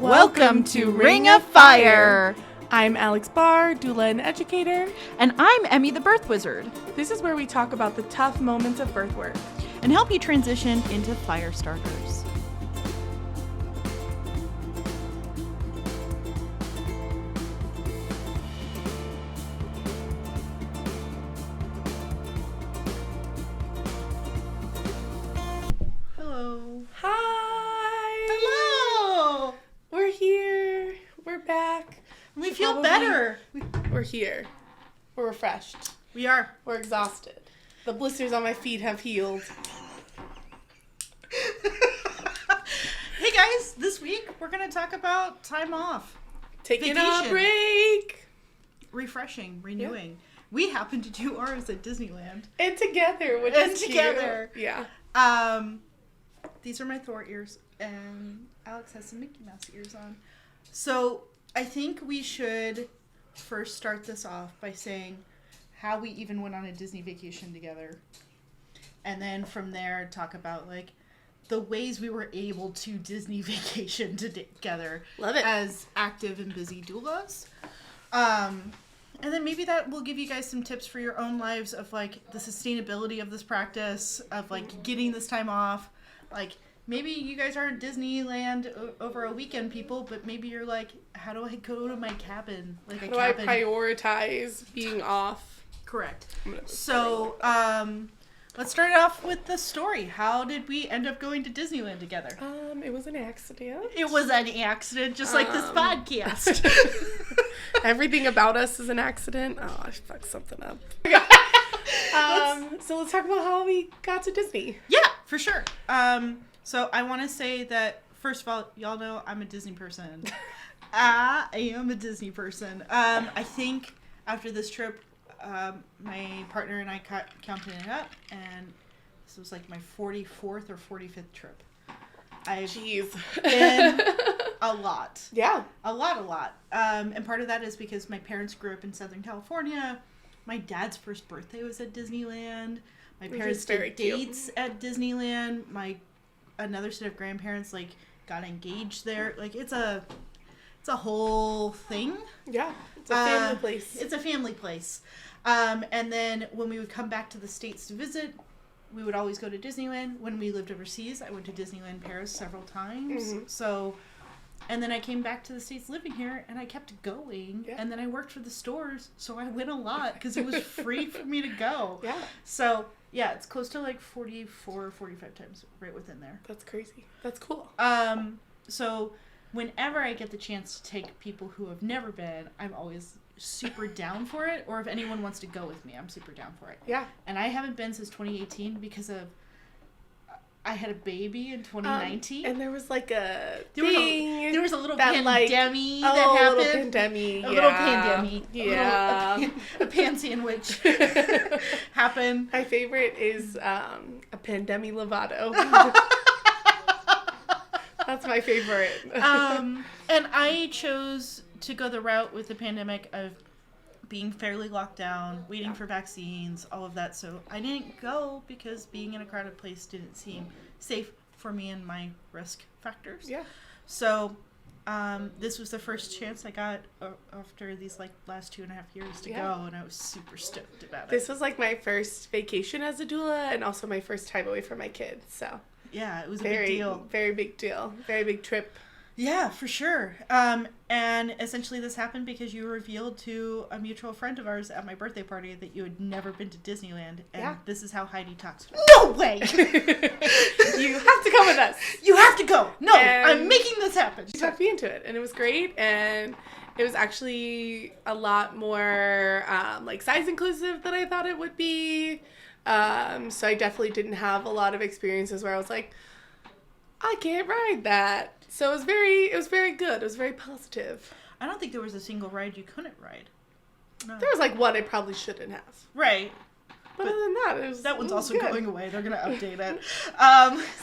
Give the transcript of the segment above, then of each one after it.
Welcome to Ring of Fire. I'm Alex Barr, doula and educator. And I'm Emmy the Birth Wizard. This is where we talk about the tough moments of birth work and help you transition into fire starters. Hello. Hi. Hello. We're here. We're back. We feel better. We're here. We're refreshed. We are. We're exhausted. The blisters on my feet have healed. Hey guys, this week we're going to talk about time off. Taking Vacation. a break. Refreshing, renewing. Yeah. We happened to do ours at Disneyland. And together, which is together. Cute. Yeah. These are my Thor ears, and Alex has some Mickey Mouse ears on. So I think we should first start this off by saying how we even went on a Disney vacation together. And then from there, talk about, like, the ways we were able to Disney vacation together. Love it. As active and busy doulas. And then maybe that will give you guys some tips for your own lives of, like, the sustainability of this practice, of, like, getting this time off. Like, maybe you guys aren't Disneyland over a weekend people, but maybe you're like, how do I go to my cabin? Like, how do I prioritize being off? Correct. So, let's start off with the story. How did we end up going to Disneyland together? It was an accident. It was an accident, just like this podcast. Everything about us is an accident. Oh, I fucked something up. So let's talk about how we got to Disney. Yeah, for sure. So I want to say that, first of all, y'all know I'm a Disney person. I am a Disney person. I think after this trip, my partner and I counted it up, and this was like my 44th or 45th trip. I've been a lot. Yeah. A lot. And part of that is because my parents grew up in Southern California. My dad's first birthday was at Disneyland. My parents did dates at Disneyland. Another set of grandparents, like, got engaged there. Like, it's a whole thing. Yeah. It's a family place. It's a family place. And then when we would come back to the States to visit, we would always go to Disneyland. When we lived overseas, I went to Disneyland Paris several times. Mm-hmm. So, and then I came back to the States living here, and I kept going. Yeah. And then I worked for the stores, so I went a lot because it was free for me to go. Yeah. So, yeah, it's close to like 44 or 45 times right within there. That's crazy. That's cool. So whenever I get the chance to take people who have never been, I'm always super down for it. Or if anyone wants to go with me, I'm super down for it. Yeah. And I haven't been since 2018 because of I had a baby in 2019. And there was like a there was a little pandemic that happened. A little pandemic. A little pandemic. Yeah. A pan sandwich happened. My favorite is a pandemic Lovato. That's my favorite. And I chose to go the route with the pandemic of being fairly locked down, waiting for vaccines, all of that. So I didn't go because being in a crowded place didn't seem safe for me and my risk factors. Yeah. So this was the first chance I got after these last 2.5 years to go, and I was super stoked about it. This was like my first vacation as a doula and also my first time away from my kids. So yeah, it was a big deal. Very big deal. Very big trip. Yeah, for sure. And essentially this happened because you revealed to a mutual friend of ours at my birthday party that you had never been to Disneyland. And this is how Heidi talks. No way! You have to come with us. You have to go. No, I'm making this happen. She talked me into it, and it was great. And it was actually a lot more like size inclusive than I thought it would be. So I definitely didn't have a lot of experiences where I was like, I can't ride that. So it was very good. It was very positive. I don't think there was a single ride you couldn't ride. No. There was like one I probably shouldn't have. Right. But other than that, that one's also going away. They're gonna update it.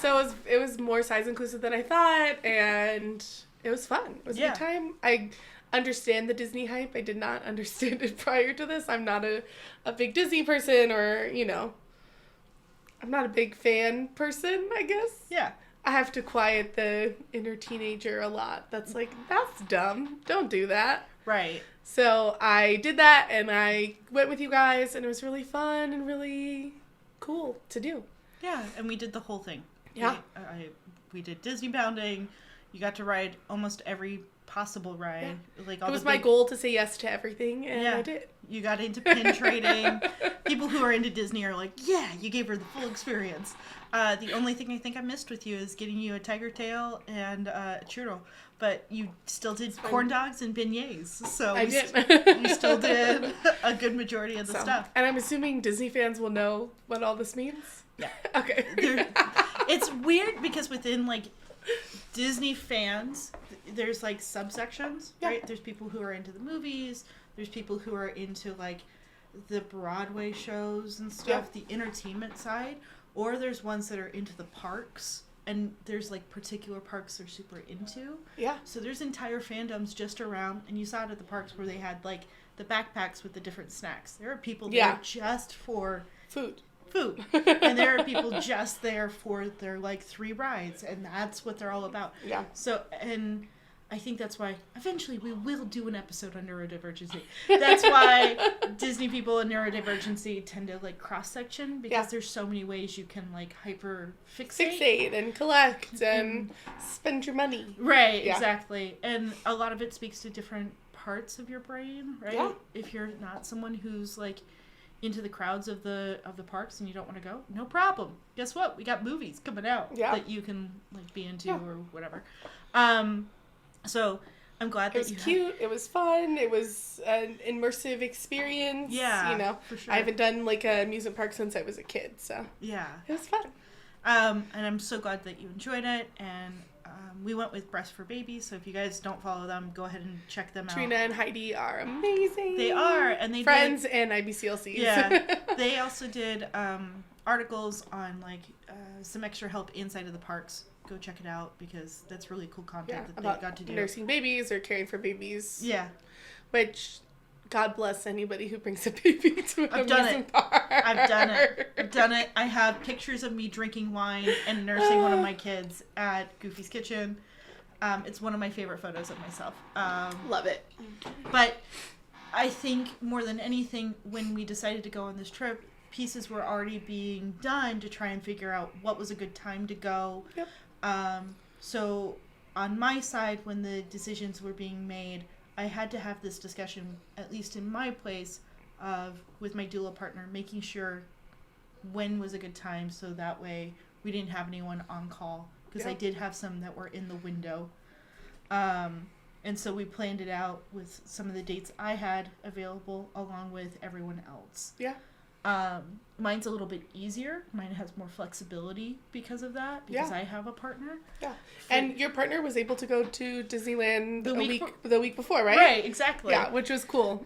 So it was more size inclusive than I thought, and it was fun. It was a good time. I understand the Disney hype. I did not understand it prior to this. I'm not a big Disney person, or I'm not a big fan person, I guess. Yeah. I have to quiet the inner teenager a lot. That's like, that's dumb. Don't do that. Right. So I did that, and I went with you guys, and it was really fun and really cool to do. Yeah, and we did the whole thing. Yeah. We did Disney bounding. You got to ride almost every possible ride. Yeah. Like all It was the my big... goal to say yes to everything, and Yeah. I did. You got into pin trading. People who are into Disney are like, yeah, you gave her the full experience. The only thing I think I missed with you is getting you a tiger tail and a churro. But you still did corn dogs and beignets. So I did. You still did a good majority of the stuff. And I'm assuming Disney fans will know what all this means? Yeah. Okay. It's weird because within, like, Disney fans, there's, like, subsections, right? There's people who are into the movies. There's people who are into, like, the Broadway shows and stuff, the entertainment side. Or there's ones that are into the parks. And there's, like, particular parks they're super into. Yeah. So there's entire fandoms just around, and you saw it at the parks where they had, like, the backpacks with the different snacks. There are people there just for... Food. And there are people just there for their, like, 3 rides, and that's what they're all about. Yeah. So, and I think that's why eventually we will do an episode on neurodivergency. That's why Disney people and neurodivergency tend to, like, cross-section, because there's so many ways you can, like, fixate and collect and spend your money. Right, exactly. And a lot of it speaks to different parts of your brain, right? Yeah. If you're not someone who's, like, into the crowds of the parks and you don't want to go, no problem. Guess what? We got movies coming out that you can, like, be into or whatever. So I'm glad that it was cute. It was fun. It was an immersive experience. Yeah, you know, for sure. I haven't done, like, an amusement park since I was a kid, so yeah, it was fun. And I'm so glad that you enjoyed it. And we went with Breast for Babies, so if you guys don't follow them, go ahead and check them out. Trina and Heidi are amazing. They are, and they friends did, and IBCLCs. Yeah, they also did articles on, like, some extra help inside of the parks. Go check it out, because that's really cool content that they got to do. Nursing babies or caring for babies. Yeah. Which, God bless anybody who brings a baby to an amusement park. I've done it. I have pictures of me drinking wine and nursing one of my kids at Goofy's Kitchen. It's one of my favorite photos of myself. Love it. But I think more than anything, when we decided to go on this trip, pieces were already being done to try and figure out what was a good time to go. Yep. So on my side, when the decisions were being made, I had to have this discussion, at least in my place, with my doula partner, making sure when was a good time, so that way we didn't have anyone on call, because I did have some that were in the window. And so we planned it out with some of the dates I had available along with everyone else. Yeah. Mine's a little bit easier. Mine has more flexibility because of that, because I have a partner. Yeah. And your partner was able to go to Disneyland the week before, right? Right, exactly. Yeah, which was cool.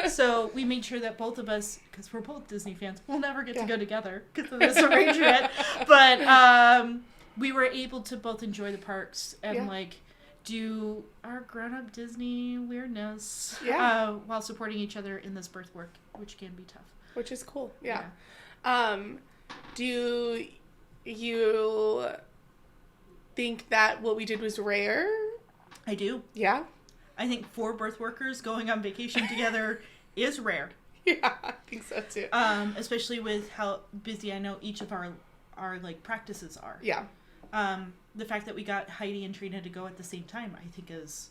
So we made sure that both of us, because we're both Disney fans, we'll never get to go together because of this arrangement, but we were able to both enjoy the parks and like do our grown-up Disney weirdness while supporting each other in this birth work, which can be tough. Which is cool, yeah. Do you think that what we did was rare? I do. Yeah? I think 4 birth workers going on vacation together is rare. Yeah, I think so too. Especially with how busy I know each of our like practices are. Yeah. The fact that we got Heidi and Trina to go at the same time, I think, is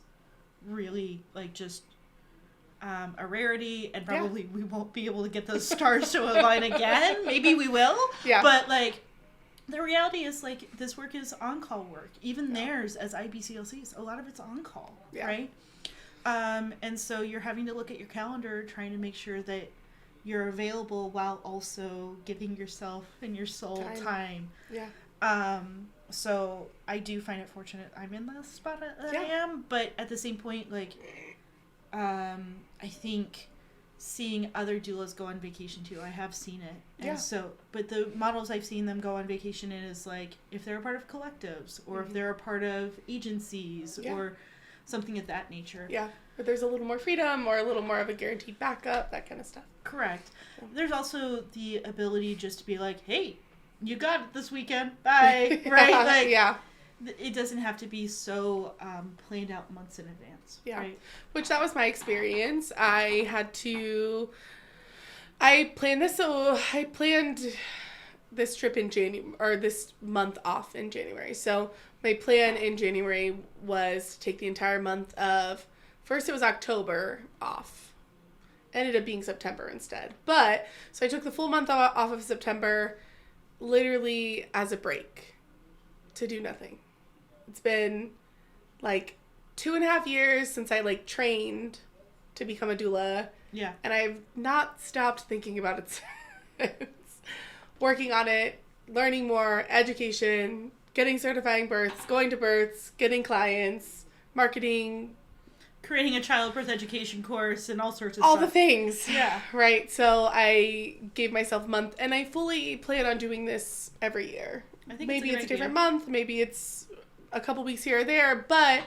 really like just a rarity, and probably we won't be able to get those stars to align again. Maybe we will. Yeah. But like, the reality is, like, this work is on-call work. Even theirs as IBCLCs, a lot of it's on-call, right? And so you're having to look at your calendar, trying to make sure that you're available while also giving yourself and your soul time. Yeah. So I do find it fortunate I'm in the spot that I am, but at the same point, like, I think seeing other doulas go on vacation too, I have seen it. And so, but the models I've seen them go on vacation in is like, if they're a part of collectives or if they're a part of agencies or something of that nature. Yeah. But there's a little more freedom or a little more of a guaranteed backup, that kind of stuff. Correct. Yeah. There's also the ability just to be like, hey, you got it this weekend. Bye. Right? Like, it doesn't have to be so planned out months in advance. Yeah. Right? Which that was my experience. I planned this trip in January, or this month off in January. So my plan in January was to take the entire month of, first it was October off. Ended up being September instead. But, so I took the full month off of September literally as a break to do nothing. It's been like 2.5 years since I like trained to become a doula. Yeah. And I've not stopped thinking about it since. Working on it, learning more, education, getting certifying births, going to births, getting clients, marketing, creating a childbirth education course and all sorts of all stuff. the things. Yeah. Right. So I gave myself a month, and I fully plan on doing this every year. I think maybe it's a different idea. month, maybe it's a couple weeks here or there, but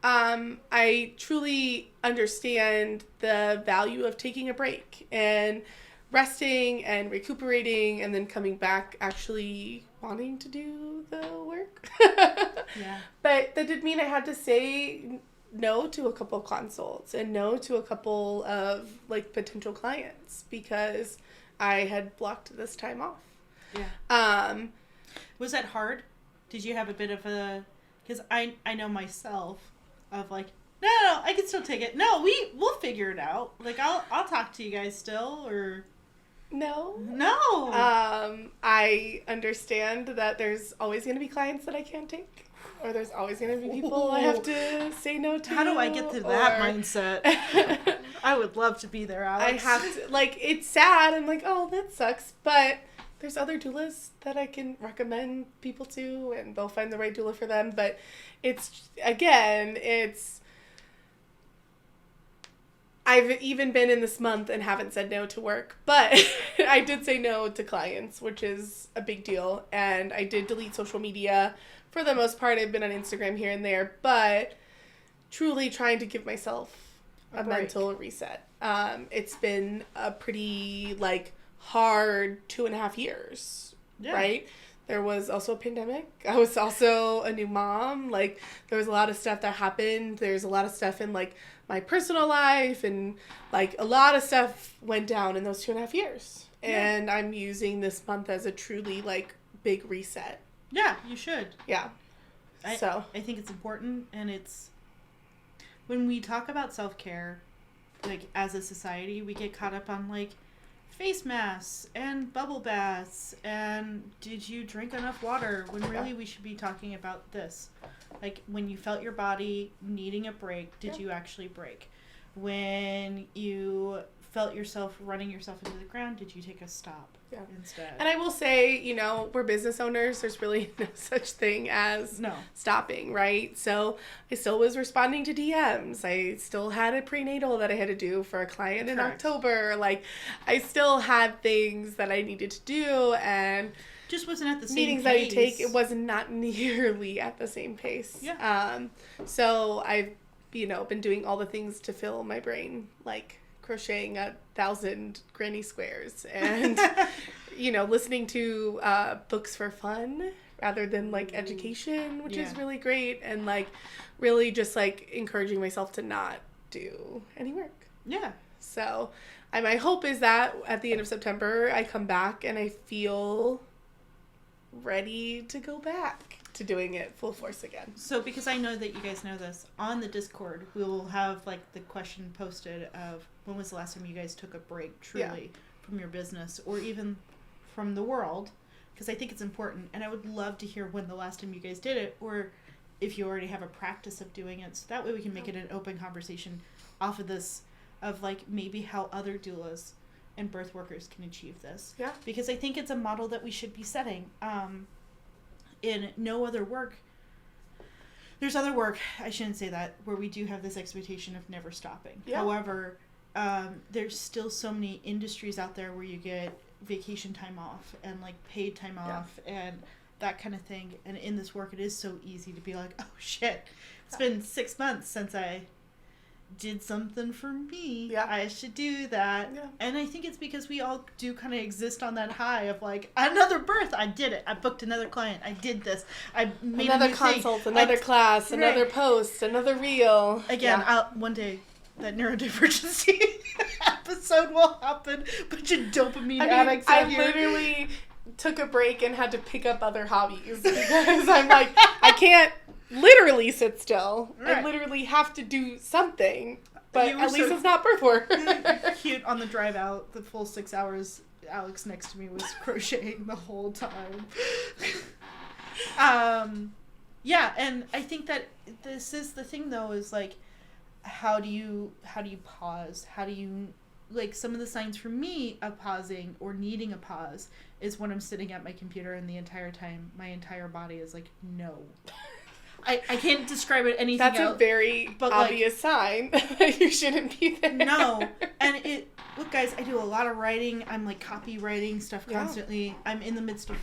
I truly understand the value of taking a break and resting and recuperating and then coming back actually wanting to do the work. Yeah. But that did mean I had to say no to a couple consults and no to a couple of like potential clients because I had blocked this time off. Yeah. Was that hard? Did you have a bit of a, because I know myself of like, no, I can still take it. No, we'll figure it out. Like I'll talk to you guys still, or No. I understand that there's always going to be clients that I can't take, or there's always going to be people I have to say no to. How do I get to that mindset? I would love to be there, Alex. I have to, like, it's sad. I'm like, oh, that sucks, but there's other doulas that I can recommend people to, and they'll find the right doula for them. But I've even been in this month and haven't said no to work, but I did say no to clients, which is a big deal. And I did delete social media. For the most part, I've been on Instagram here and there, but truly trying to give myself a mental reset. It's been a pretty, like, hard 2.5 years, right? There was also a pandemic. I was also a new mom. Like, there was a lot of stuff that happened. There's a lot of stuff in, like, my personal life, and, like, a lot of stuff went down in those 2.5 years. Yeah. And I'm using this month as a truly, like, big reset. Yeah, you should. Yeah. I think it's important, and it's, when we talk about self-care, like, as a society, we get caught up on, like, face masks and bubble baths and did you drink enough water, when really we should be talking about this. Like, when you felt your body needing a break, did you actually break? When you felt yourself running yourself into the ground, did you take a stop instead? And I will say, you know, we're business owners. There's really no such thing as stopping, right? So I still was responding to DMs. I still had a prenatal that I had to do for a client in October. Like, I still had things that I needed to do, and just wasn't at the same meetings pace. that I take, it was not nearly at the same pace. Yeah. So I've, you know, been doing all the things to fill my brain, like crocheting 1,000 granny squares and, you know, listening to books for fun rather than, like, education, which is really great, and, like, really just, like, encouraging myself to not do any work. Yeah. So my hope is that at the end of September, I come back and I feel ready to go back to doing it full force again. So, because I know that you guys know this, on the Discord, we will have, like, the question posted of when was the last time you guys took a break truly from your business or even from the world, because I think it's important, and I would love to hear when the last time you guys did it, or if you already have a practice of doing it, so that way we can make it an open conversation off of this, of, like, maybe how other doulas and birth workers can achieve this. Yeah. Because I think it's a model that we should be setting. In no other work, there's other work, I shouldn't say that, where we do have this expectation of never stopping. Yeah. However, there's still so many industries out there where you get vacation time off and, like, paid time off and that kind of thing. And in this work, it is so easy to be like, oh shit, it's been 6 months since I did something for me. Yeah. I should do that. Yeah. And I think it's because we all do kind of exist on that high of like, another birth, I did it. I booked another client. I did this. I made another a new consult, thing. another class, another post, another reel. Again, one day that neurodivergency episode will happen. Bunch of dopamine addicts out here. I literally took a break and had to pick up other hobbies because I'm like, I can't literally sit still. Right. I literally have to do something. But at least so it's not birth work. cute on the drive out, the full 6 hours. Alex next to me was crocheting the whole time. Yeah, and I think that this is the thing though, is like, how do you pause? How do you, like, some of the signs for me of pausing or needing a pause is when I'm sitting at my computer and the entire time my entire body is like, no. I can't describe it anything else. That's a very obvious sign that you shouldn't be there. No. And look guys, I do a lot of writing. I'm like copywriting stuff constantly. I'm in the midst of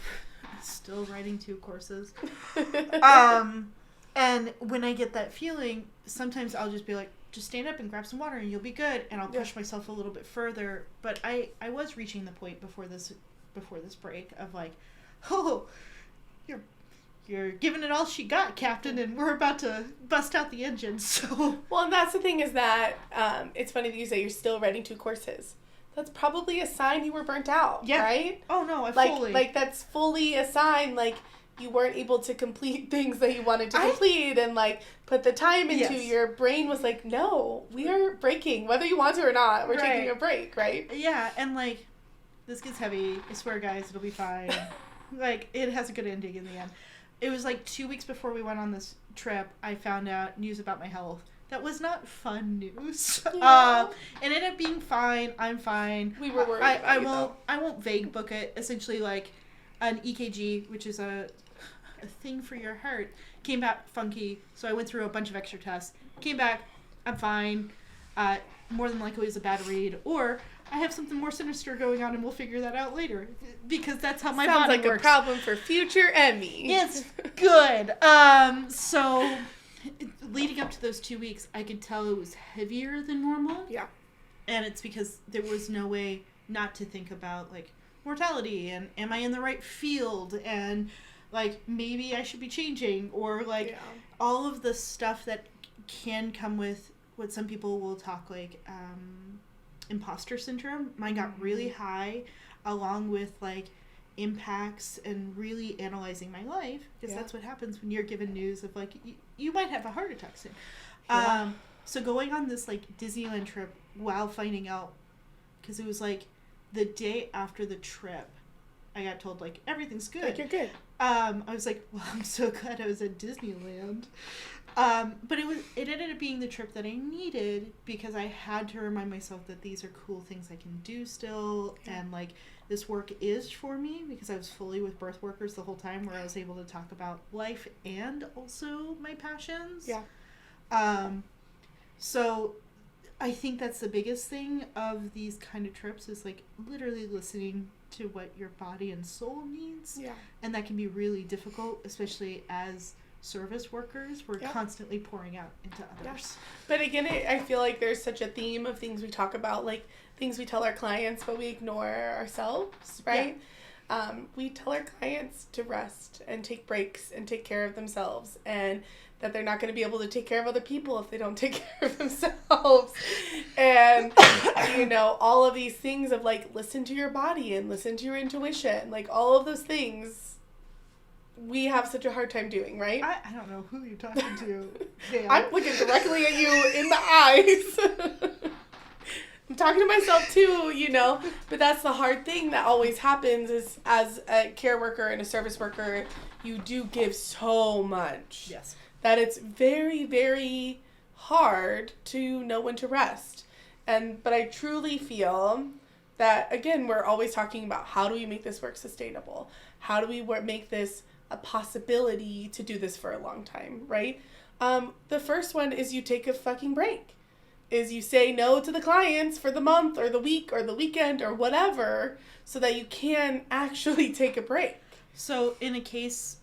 still writing 2 courses. And when I get that feeling, sometimes I'll just be like, just stand up and grab some water and you'll be good. And I'll push myself a little bit further. But I was reaching the point before this break of like, oh, you're giving it all she got, Captain, and we're about to bust out the engine, so... Well, and that's the thing is that it's funny that you say you're still writing 2 courses. That's probably a sign you were burnt out, right? Oh, no, fully... Like, that's fully a sign, like, you weren't able to complete things that you wanted to complete and, like, put the time into. Your brain was like, no, we are breaking, whether you want to or not. We're taking a break, right? Yeah, and, like, this gets heavy. I swear, guys, it'll be fine. Like, it has a good ending in the end. It was like 2 weeks before we went on this trip, I found out news about my health. That was not fun news. Yeah. It ended up being fine. I'm fine. We were worried about you, though. I won't vague book it. Essentially, like, an EKG, which is a thing for your heart, came back funky. So I went through a bunch of extra tests. Came back, I'm fine. More than likely it was a bad read. Or I have something more sinister going on, and we'll figure that out later. Because that's how my body works. Sounds like a problem for future Emmy. It's good. So leading up to those 2 weeks, I could tell it was heavier than normal. Yeah. And it's because there was no way not to think about, like, mortality and am I in the right field and, like, maybe I should be changing or, like, all of the stuff that can come with what some people will talk, like, imposter syndrome. Mine got really high, along with, like, impacts and really analyzing my life, because that's what happens when you're given news of, like, you might have a heart attack soon. So going on this, like, Disneyland trip while finding out, because it was, like, the day after the trip, I got told, like, everything's good. Like, you're good. I was like, well, I'm so glad I was at Disneyland. But it ended up being the trip that I needed, because I had to remind myself that these are cool things I can do still, and, like, this work is for me, because I was fully with birth workers the whole time, where I was able to talk about life and also my passions. So I think that's the biggest thing of these kind of trips, is, like, literally listening to what your body and soul needs. And that can be really difficult, especially as service workers. We're constantly pouring out into others. But again, I feel like there's such a theme of things we talk about, like things we tell our clients, but we ignore ourselves, right? We tell our clients to rest and take breaks and take care of themselves, and that they're not going to be able to take care of other people if they don't take care of themselves. And, you know, all of these things of, like, listen to your body and listen to your intuition. Like, all of those things we have such a hard time doing, right? I don't know who you're talking to. I'm looking directly at you in the eyes. I'm talking to myself too, you know, but that's the hard thing that always happens is, as a care worker and a service worker, you do give so much. Yes. That it's very, very hard to know when to rest. But I truly feel that, again, we're always talking about how do we make this work sustainable? How do we make this a possibility to do this for a long time, right? The first one is you take a fucking break. Is you say no to the clients for the month or the week or the weekend or whatever, so that you can actually take a break. So in a case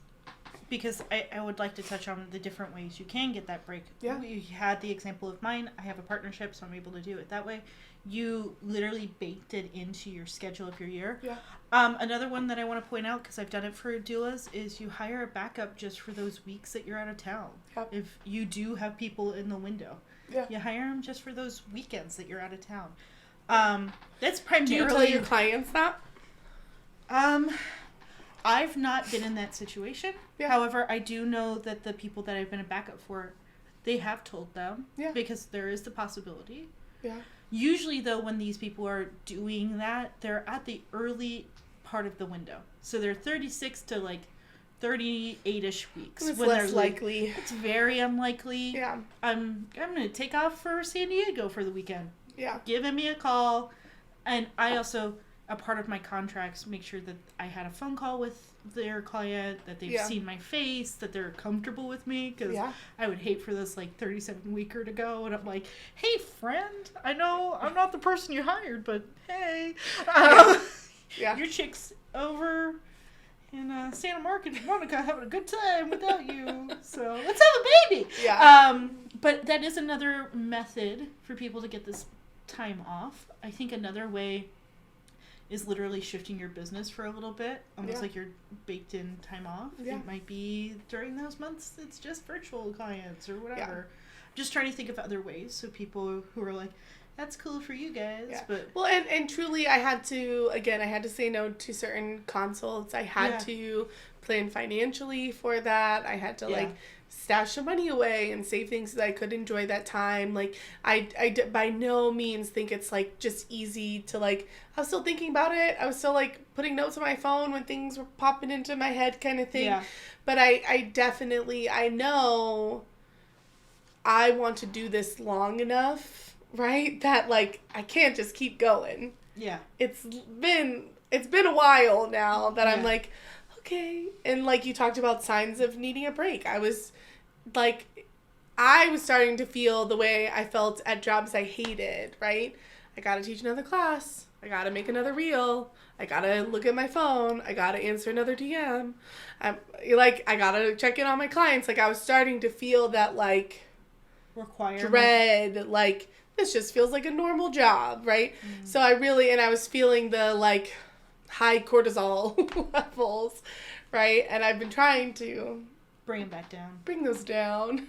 because I would like to touch on the different ways you can get that break. Yeah. We had the example of mine. I have a partnership, so I'm able to do it that way. You literally baked it into your schedule of your year. Yeah. Another one that I want to point out, because I've done it for doulas, is you hire a backup just for those weeks that you're out of town. Yep. If you do have people in the window. Yeah. You hire them just for those weekends that you're out of town. That's primarily... Do you tell your clients that? I've not been in that situation. Yeah. However, I do know that the people that I've been a backup for, they have told them. Yeah. Because there is the possibility. Yeah. Usually, though, when these people are doing that, they're at the early part of the window. So they're 36 to, like, 38-ish weeks. It's when less they're likely. It's very unlikely. Yeah. I'm going to take off for San Diego for the weekend. Yeah. Giving me a call. And I also, a part of my contracts, make sure that I had a phone call with their client, that they've seen my face, that they're comfortable with me, because I would hate for this, like, 37-weeker to go, and I'm like, hey, friend, I know I'm not the person you hired, but hey, your chick's over in Santa Monica having a good time without you, so let's have a baby. But that is another method for people to get this time off. I think another way is literally shifting your business for a little bit, almost like you're baked in time off. It might be during those months it's just virtual clients or whatever. Just trying to think of other ways, so people who are like, that's cool for you guys, but well, and truly I had to say no to certain consults. I had to plan financially for that. I had to like stash some money away and save things so that I could enjoy that time. Like, I by no means think it's, like, just easy to, like, I was still thinking about it. I was still, like, putting notes on my phone when things were popping into my head kind of thing. Yeah. But I definitely, I know I want to do this long enough, right, that, like, I can't just keep going. Yeah. It's been a while now that I'm like, okay. And, like, you talked about signs of needing a break. I was starting to feel the way I felt at jobs I hated, right? I gotta teach another class. I gotta make another reel. I gotta look at my phone. I gotta answer another DM. I gotta check in on my clients. Like, I was starting to feel that, like, requirement. Dread, like, this just feels like a normal job, right? Mm. So I was feeling the, like, high cortisol levels, right? And I've been trying to bring them back down. Bring those down.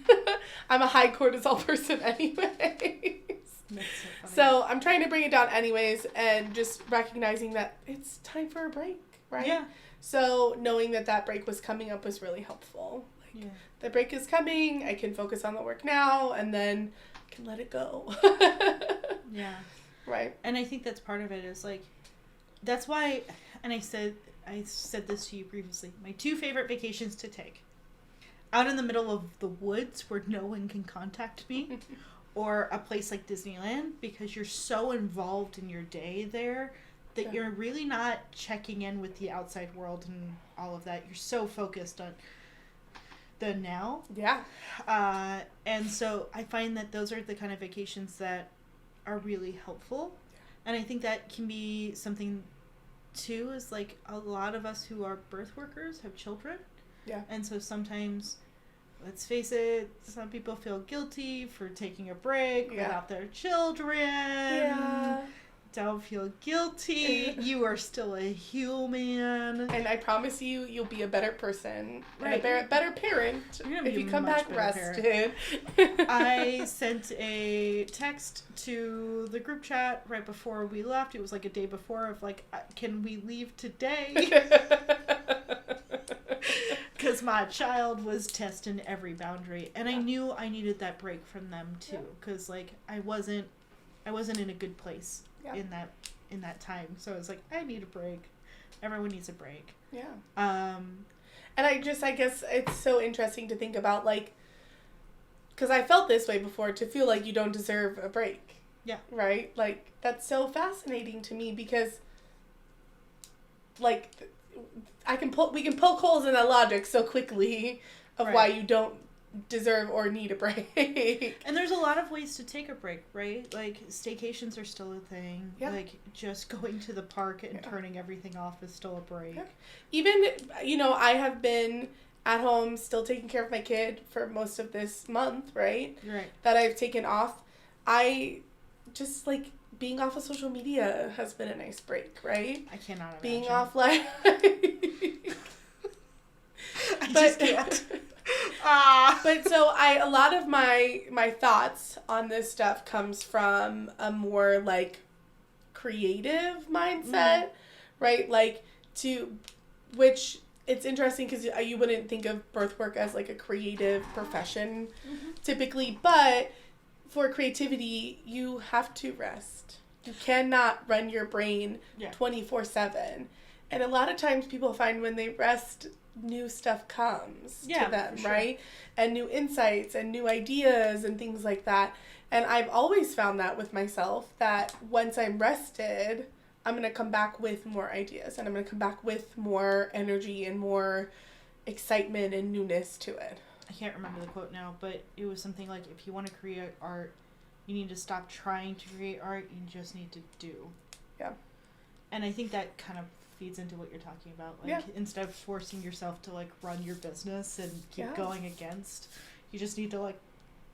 I'm a high cortisol person anyways. So I'm trying to bring it down anyways, and just recognizing that it's time for a break, right? Yeah. So knowing that break was coming up was really helpful. Like, the break is coming, I can focus on the work now, and then I can let it go. Yeah. Right. And I think that's part of it is, like, that's why, and I said this to you previously, my 2 favorite vacations to take. Out in the middle of the woods where no one can contact me, or a place like Disneyland, because you're so involved in your day there that you're really not checking in with the outside world and all of that. You're so focused on the now. Yeah. And so I find that those are the kind of vacations that are really helpful. And I think that can be something, too, is, like, a lot of us who are birth workers have children. Yeah. And so sometimes, let's face it, some people feel guilty for taking a break without their children. Yeah. Don't feel guilty. You are still a human. And I promise you'll be a better person. Right. And a better parent if you come back rested. I sent a text to the group chat right before we left. It was like a day before of, like, can we leave today? Because my child was testing every boundary, and I knew I needed that break from them too. Because like I wasn't in a good place in that time. So I was like, I need a break. Everyone needs a break. Yeah. And I guess it's so interesting to think about, like, because I felt this way before, to feel like you don't deserve a break. Yeah. Right. Like, that's so fascinating to me because, like, we can poke holes in that logic so quickly of why you don't deserve or need a break. And there's a lot of ways to take a break, right? Like, staycations are still a thing. Yeah. Like, just going to the park and turning everything off is still a break. Yeah. Even, I have been at home, still taking care of my kid for most of this month, right? Right. That I've taken off. I just, like, being off of social media has been a nice break, right? I cannot imagine. Being off, like... I just can't. But so a lot of my thoughts on this stuff comes from a more, like, creative mindset, right? Like, which it's interesting because you wouldn't think of birth work as, like, a creative profession typically, but for creativity, you have to rest. You cannot run your brain 24/7. And a lot of times people find when they rest, new stuff comes to them, right? And new insights and new ideas and things like that. And I've always found that with myself, that once I'm rested, I'm going to come back with more ideas, and I'm going to come back with more energy and more excitement and newness to it. I can't remember the quote now, but it was something like, if you want to create art, you need to stop trying to create art, you just need to do. Yeah. And I think that kind of feeds into what you're talking about. Like, instead of forcing yourself to, like, run your business and keep going against, you just need to, like,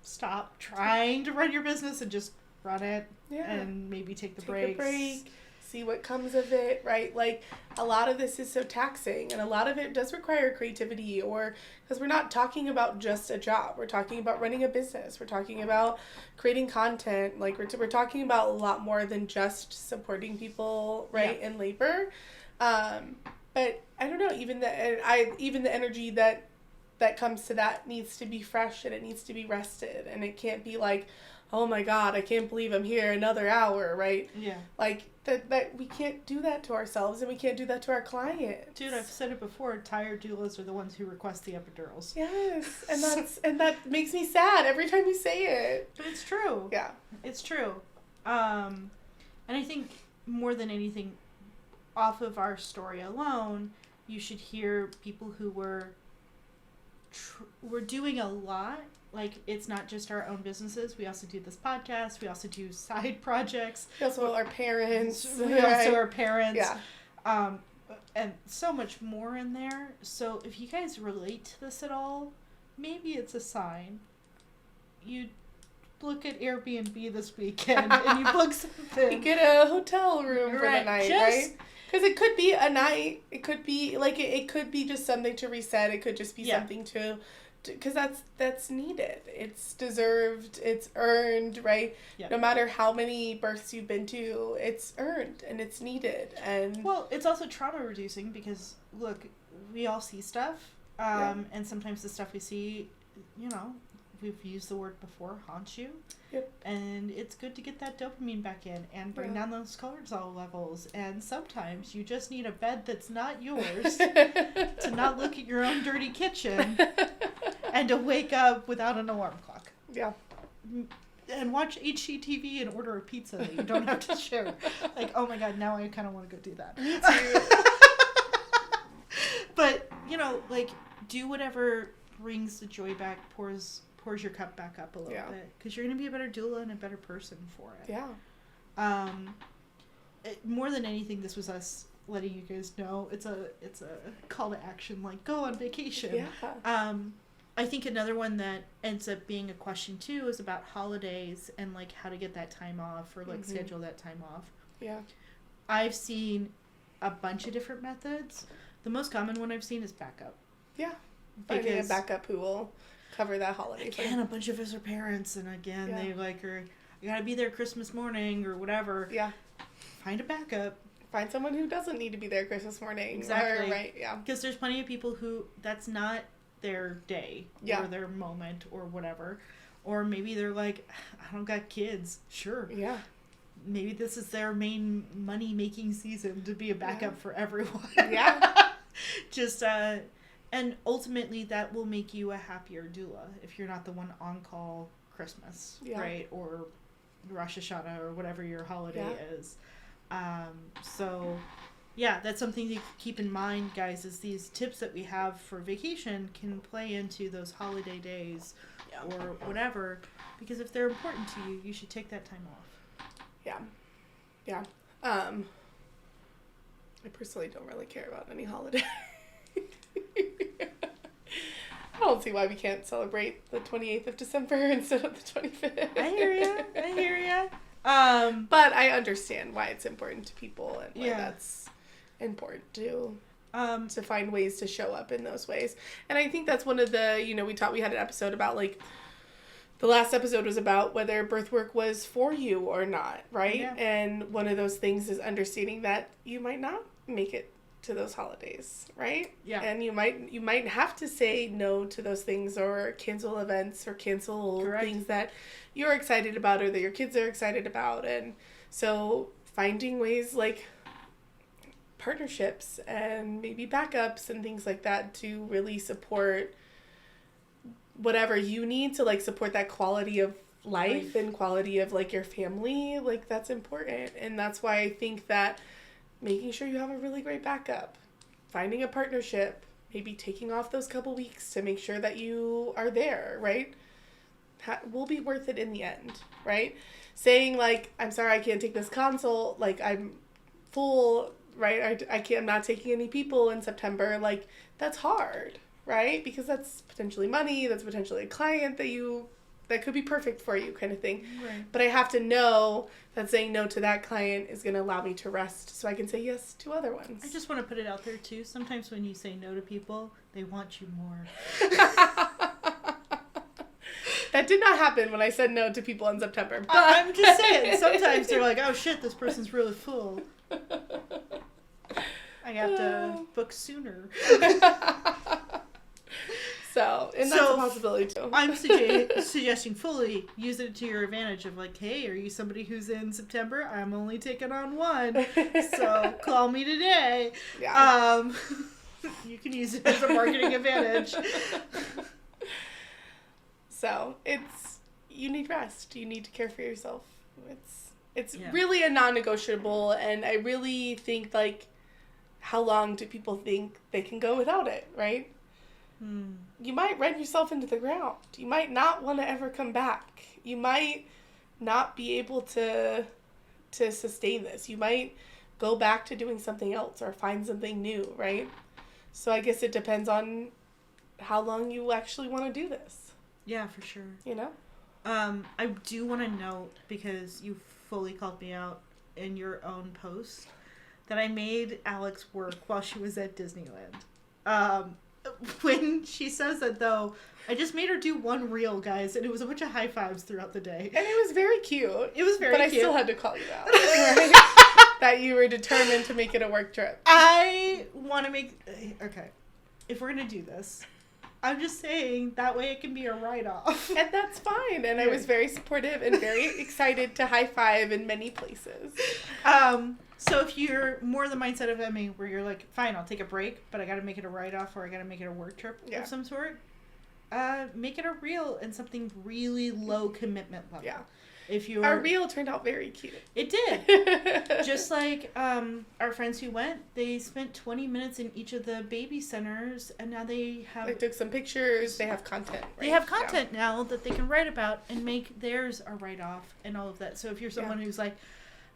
stop trying to run your business and just run it and maybe take breaks. A break, see what comes of it, right? Like, a lot of this is so taxing, and a lot of it does require creativity, or because we're not talking about just a job. We're talking about running a business. We're talking about creating content. Like, we're talking about a lot more than just supporting people, right, in labor. But I don't know, even the energy that comes to that needs to be fresh, and it needs to be rested, and it can't be like, oh my God, I can't believe I'm here another hour, right? Yeah. Like, that we can't do that to ourselves, and we can't do that to our clients. Dude, I've said it before, tired doulas are the ones who request the epidurals. Yes, and that makes me sad every time you say it. But it's true. Yeah. It's true. And I think more than anything, off of our story alone, you should hear people who were doing a lot. Like, it's not just our own businesses. We also do this podcast. We also do side projects. We also are parents. We also are parents. Yeah. And so much more in there. So if you guys relate to this at all, maybe it's a sign. You look at Airbnb this weekend and you book something. You get a hotel room for the night, right? Because it could be a night. It could be, like, it could be just something to reset. It could just be something to... Because that's needed. It's deserved. It's earned, right? Yeah. No matter how many births you've been to, it's earned and it's needed. And well, it's also trauma reducing because, look, we all see stuff, and sometimes the stuff we see, you know, we've used the word before, haunts you. Yep. And it's good to get that dopamine back in and bring down those cortisol levels. And sometimes you just need a bed that's not yours to not look at your own dirty kitchen and to wake up without an alarm clock. Yeah. And watch HGTV and order a pizza that you don't have to share. Like, oh my God, now I kind of want to go do that. Me too. But, you know, like, do whatever brings the joy back, pours your cup back up a little bit, because you're going to be a better doula and a better person for it. Yeah. More than anything, this was us letting you guys know. It's a call to action, like, go on vacation. Yeah. I think another one that ends up being a question too is about holidays and, like, how to get that time off, or, like, schedule that time off. Yeah. I've seen a bunch of different methods. The most common one I've seen is backup. Yeah. Finding a backup who will cover that holiday. Again, a bunch of us are parents, and again, they, like, are, you gotta be there Christmas morning or whatever. Yeah. Find a backup. Find someone who doesn't need to be there Christmas morning. Exactly. Or, right, yeah. Because there's plenty of people who that's not their day or their moment or whatever. Or maybe they're like, I don't got kids. Sure. Yeah. Maybe this is their main money-making season to be a backup for everyone. Yeah. Just, and ultimately that will make you a happier doula if you're not the one on call Christmas, right? Or Rosh Hashanah or whatever your holiday is. So yeah, that's something to keep in mind, guys, is these tips that we have for vacation can play into those holiday days or whatever, because if they're important to you, you should take that time off. Yeah. Yeah. I personally don't really care about any holiday. don't see why we can't celebrate the 28th of December instead of the 25th. I hear ya. But I understand why it's important to people and why Yeah. that's important to find ways to show up in those ways. And I think that's one of the, we had an episode about, like, the last episode was about whether birth work was for you or not, right? Yeah. And one of those things is understanding that you might not make it to those holidays, right? Yeah. And you might have to say no to those things or cancel events or cancel Correct. things that you're excited about or that your kids are excited about. And so finding ways like partnerships and maybe backups and things like that to really support whatever you need to, like, support that quality of life and quality of, like, your family, like, that's important. And that's why I think that making sure you have a really great backup, finding a partnership, maybe taking off those couple weeks to make sure that you are there, right? Will be worth it in the end, right? Saying, like, I'm sorry, I can't take this consult, like, I'm full, right? I'm not taking any people in September, like, that's hard, right? Because that's potentially money, that's potentially a client that could be perfect for you, kind of thing. Right. But I have to know that saying no to that client is going to allow me to rest so I can say yes to other ones. I just want to put it out there, too. Sometimes when you say no to people, they want you more. That did not happen when I said no to people in September. But I'm just saying, sometimes they're like, oh shit, this person's really full. I have to book sooner. So, and that's a possibility too. I'm suggesting fully use it to your advantage of, like, hey, are you somebody who's in September? I'm only taking on one, so call me today. Yeah. You can use it as a marketing advantage. So, you need rest. You need to care for yourself. It's Yeah. really a non-negotiable, and I really think, like, how long do people think they can go without it, right? You might run yourself into the ground. You might not want to ever come back. You might not be able to sustain this. You might go back to doing something else or find something new, right? So I guess it depends on how long you actually want to do this. Yeah, for sure. You know? I do want to note, because you fully called me out in your own post, that I made Alex work while she was at Disneyland. When she says that, though, I just made her do one reel, guys, and it was a bunch of high fives throughout the day. And it was very cute. It was very cute. But I still had to call you out. Right? That you were determined to make it a work trip. I want to make... Okay. If we're going to do this, I'm just saying that way it can be a write-off. And that's fine. And I was very supportive and very excited to high five in many places. So if you're more the mindset of Emmy, where you're like, fine, I'll take a break, but I got to make it a write-off or I got to make it a work trip of some sort, make it a reel and something really low commitment level. Yeah. If you Our reel turned out very cute. It did. Just like our friends who went, they spent 20 minutes in each of the baby centers, and now they have... They took some pictures. They have content. Right? They have content now that they can write about and make theirs a write-off and all of that. So if you're someone who's like,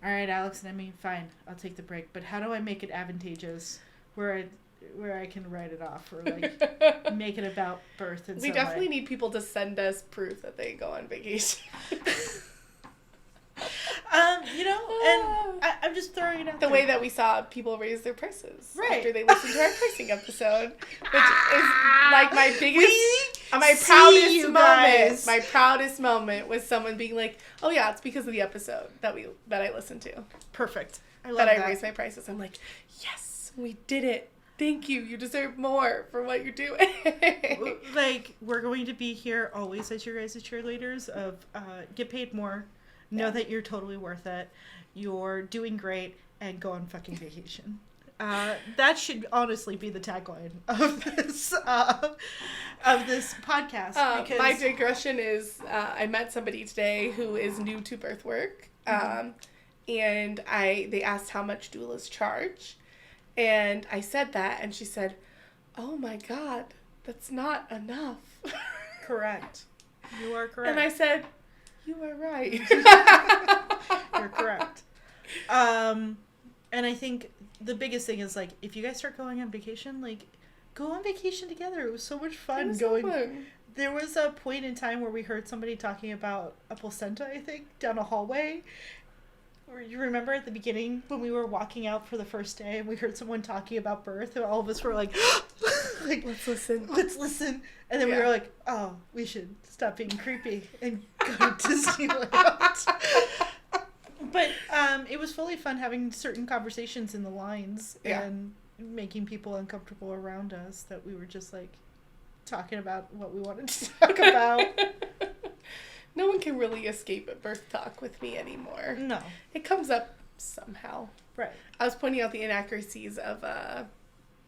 all right, Alex and Emmy, fine, I'll take the break, but how do I make it advantageous where I can write it off or, like, make it about birth in some way? We definitely need people to send us proof that they go on vacation. And I'm just throwing it out the there. way that we saw people raise their prices right after they listened to our pricing episode, which is like my biggest, my proudest moment was someone being like, "Oh yeah, it's because of the episode that I listened to." Perfect. I love that. I raised my prices. I'm like, yes, we did it. Thank you. You deserve more for what you're doing. Like, we're going to be here always as your guys' cheerleaders of get paid more. Know that you're totally worth it. You're doing great, and go on fucking vacation. That should honestly be the tagline of this podcast. Because my digression is, I met somebody today who is new to birth work, and they asked how much doulas charge, and I said that, and she said, "Oh my God, that's not enough." Correct. You are correct. And I said, "You are right." You're correct. And I think the biggest thing is, like, if you guys start going on vacation, like, go on vacation together. It was so much fun It was going. so fun. There was a point in time where we heard somebody talking about a placenta, I think, down a hallway. Or you remember at the beginning when we were walking out for the first day and we heard someone talking about birth and all of us were like, like Let's listen. Let's listen. And then we were like, oh, we should stop being creepy and go to Disneyland. But it was fully fun having certain conversations in the lines and making people uncomfortable around us that we were just like talking about what we wanted to talk about. No one can really escape a birth talk with me anymore. No. It comes up somehow. Right. I was pointing out the inaccuracies of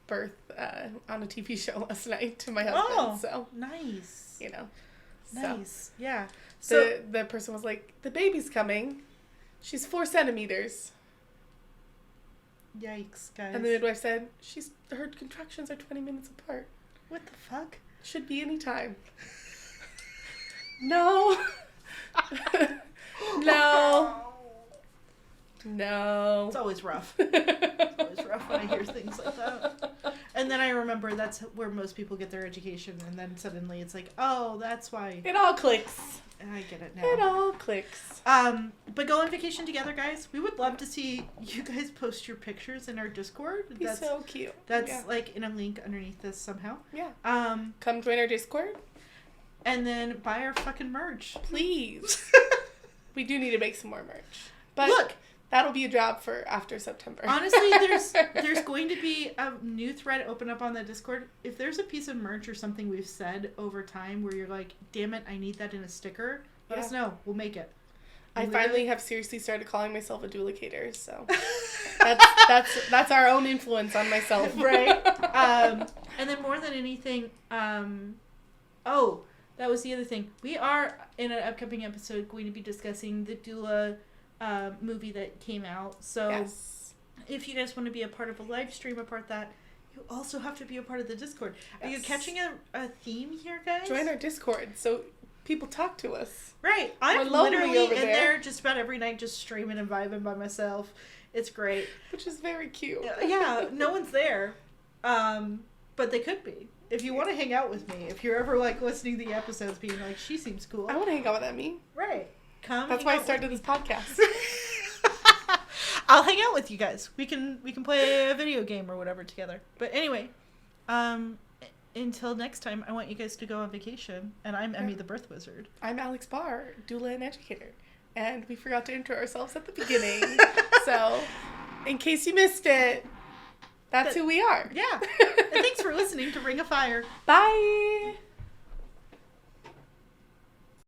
birth on a TV show last night to my husband. Oh, so nice. You know. Nice. So, yeah. So the person was like, the baby's coming. She's 4 centimeters. Yikes, guys. And the midwife said, her contractions are 20 minutes apart. What the fuck? Should be any time. No. No. It's always rough. It's always rough when I hear things like that. And then I remember that's where most people get their education, and then suddenly it's like, oh, that's why. It all clicks. And I get it now. It all clicks. But go on vacation together, guys. We would love to see you guys post your pictures in our Discord. That's so cute. That's like in a link underneath this somehow. Yeah. Come join our Discord. And then buy our fucking merch. Please. We do need to make some more merch. But look, that'll be a job for after September. Honestly, there's going to be a new thread open up on the Discord. If there's a piece of merch or something we've said over time where you're like, damn it, I need that in a sticker, let us know. We'll make it. I finally have seriously started calling myself a doula-cator, so that's our own influence on myself. Right. And then more than anything, that was the other thing. We are, in an upcoming episode, going to be discussing the doula movie that came out. So if you guys want to be a part of a live stream about that, you also have to be a part of the Discord. Are you catching a theme here, guys? Join our Discord so people talk to us. Right. I'm literally over there just about every night just streaming and vibing by myself. It's great. Which is very cute. Yeah, no one's there. But they could be. If you want to hang out with me, if you're ever like listening to the episodes being like, she seems cool. I want to hang out with Emmy. Right. Come. That's why I started this podcast. I'll hang out with you guys. We can play a video game or whatever together. But anyway, until next time, I want you guys to go on vacation. And I'm Emmy the Birth Wizard. I'm Alex Barr, doula and educator. And we forgot to intro ourselves at the beginning. So, in case you missed it, that's who we are. Yeah. And thanks for listening to Ring of Fire. Bye.